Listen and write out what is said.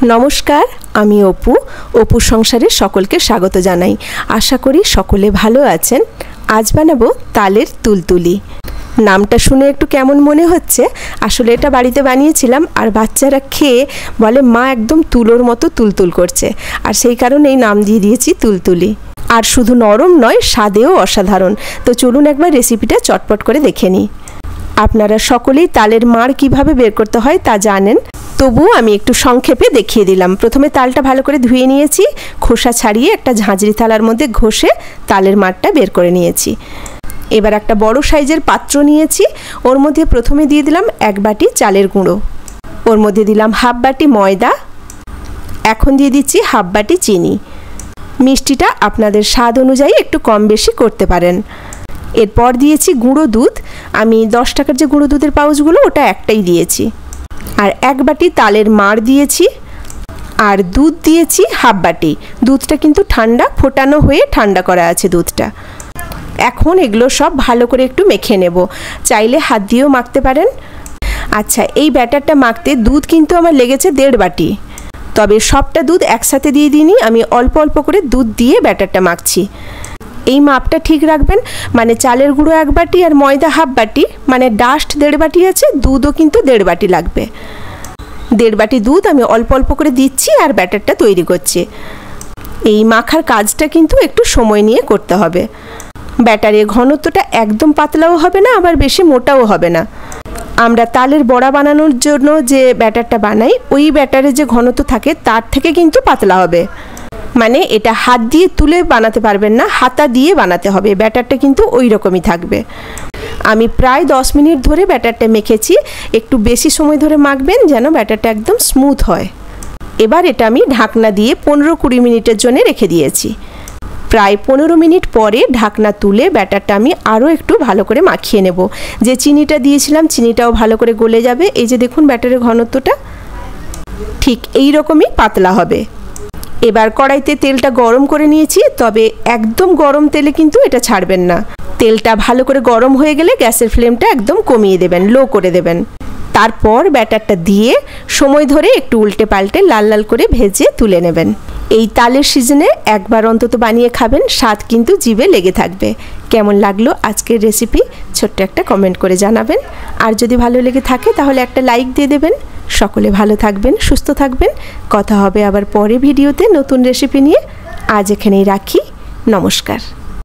नमस्कार आमी अपू अपुर संसारे सकलके स्वागत जानाई। आशा करी सकले भालो आछेन। आज बानाबो तालेर तुलतुली। नामटा शुने एकटु केमन मने हच्छे, आसले एटा बाड़ीते बानिয়েছিলাম আর বাচ্চারা খেয়ে বলে মা একদম তুলোর মতো তুলতুল করছে, আর সেই কারণেই নাম দিয়ে দিয়েছি তুলতুলি। আর শুধু নরম নয়, স্বাদেও অসাধারণ। তো চলুন একবার রেসিপিটা চটপট করে দেখে নিই। আপনারা সকলেই তালের মাড় কিভাবে বের করতে হয় তা জানেন, তবুও আমি একটু সংক্ষেপে দেখিয়ে দিলাম। প্রথমে তালটা ভালো করে ধুয়ে নিয়েছি, খোসা ছাড়িয়ে একটা ঝাঁঝরি থালার মধ্যে ঘষে তালের মাড়টা বের করে নিয়েছি। এবার একটা বড় সাইজের পাত্র নিয়েছি, ওর মধ্যে প্রথমে দিয়ে দিলাম 1 বাটি চালের গুঁড়ো, ওর মধ্যে দিলাম 1/2 বাটি ময়দা, এখন দিয়ে দিচ্ছি 1/2 বাটি চিনি। মিষ্টিটা আপনাদের স্বাদ অনুযায়ী একটু কম বেশি করতে পারেন। এরপর দিয়েছি গুঁড়ো দুধ, আমি 10 টাকার যে গুঁড়ো দুধের পাউচগুলো ওটা একটাই দিয়েছি। আর 1 বাটি তালের মাড় দিয়েছি, আর দুধ দিয়েছি 1/2 বাটি। দুধটা কিন্তু ঠান্ডা, ফোটানো হয়ে ঠান্ডা করা আছে দুধটা। এখন এগুলো সব ভালো করে একটু মেখে নেব, চাইলে হাত দিয়েও মাখতে পারেন। আচ্ছা, এই ব্যাটারটা মাখতে দুধ কিন্তু আমার লেগেছে 1.5 বাটি, তবে সবটা দুধ একসাথে দিয়ে দিইনি, আমি অল্প অল্প করে দুধ দিয়ে ব্যাটারটা মাখছি। এই মাপটা ঠিক রাখবেন, মানে চালের গুঁড়ো 1 বাটি আর ময়দা 1/2 বাটি, মানে ডাস্ট 1.5 বাটি আছে, দুধও কিন্তু 1.5 বাটি লাগবে। 1.5 বাটি দুধ আমি অল্প অল্প করে দিচ্ছি আর ব্যাটারটা তৈরি করছি। এই মাখার কাজটা কিন্তু একটু সময় নিয়ে করতে হবে। ব্যাটারের ঘনত্বটা একদম পাতলাও হবে না, আবার বেশি মোটাও হবে না। আমরা তালের বড়া বানানোর জন্য যে ব্যাটারটা বানাই, ওই ব্যাটারের যে ঘনত্ব থাকে তার থেকে কিন্তু পাতলা হবে। মানে এটা হাত দিয়ে তুলে বানাতে পারবেন না, হাতা দিয়ে বানাতে হবে। ব্যাটারটা কিন্তু ওই রকমই থাকবে। আমি প্রায় 10 মিনিট ধরে ব্যাটারটা মেখেছি, একটু বেশি সময় ধরে মাখবেন যেন ব্যাটারটা একদম স্মুথ হয়। এবার এটা আমি ঢাকনা দিয়ে 15-20 মিনিটের জন্য রেখে দিয়েছি। প্রায় 15 মিনিট পরে ঢাকনা তুলে ব্যাটারটা আমি আরও একটু ভালো করে মাখিয়ে নেব। যে চিনিটা দিয়েছিলাম চিনিটাও ভালো করে গলে যাবে। এই যে দেখুন ব্যাটারের ঘনত্বটা ঠিক এই রকমই পাতলা হবে। এবার কড়াইতে তেলটা গরম করে নিয়েছি, তবে একদম গরম তেলে কিন্তু এটা ছাড়বেন না। তেলটা ভালো করে গরম হয়ে গেলে গ্যাসের ফ্লেমটা একদম কমিয়ে দেবেন, লো করে দেবেন। তারপর ব্যাটারটা দিয়ে সময় ধরে একটু উল্টে পাল্টে লাল লাল করে ভেজে তুলে নেবেন। এই তালের সিজনে একবার অন্তত বানিয়ে খাবেন, স্বাদ কিন্তু জিভে লেগে থাকবে। কেমন লাগলো আজকের রেসিপি ছোট্ট একটা কমেন্ট করে জানাবেন, আর যদি ভালো লেগে থাকে তাহলে একটা লাইক দিয়ে দেবেন। সকলে ভালো থাকবেন, সুস্থ থাকবেন। কথা হবে আবার পরে ভিডিওতে নতুন রেসিপি নিয়ে। আজ এখানেই রাখি। নমস্কার।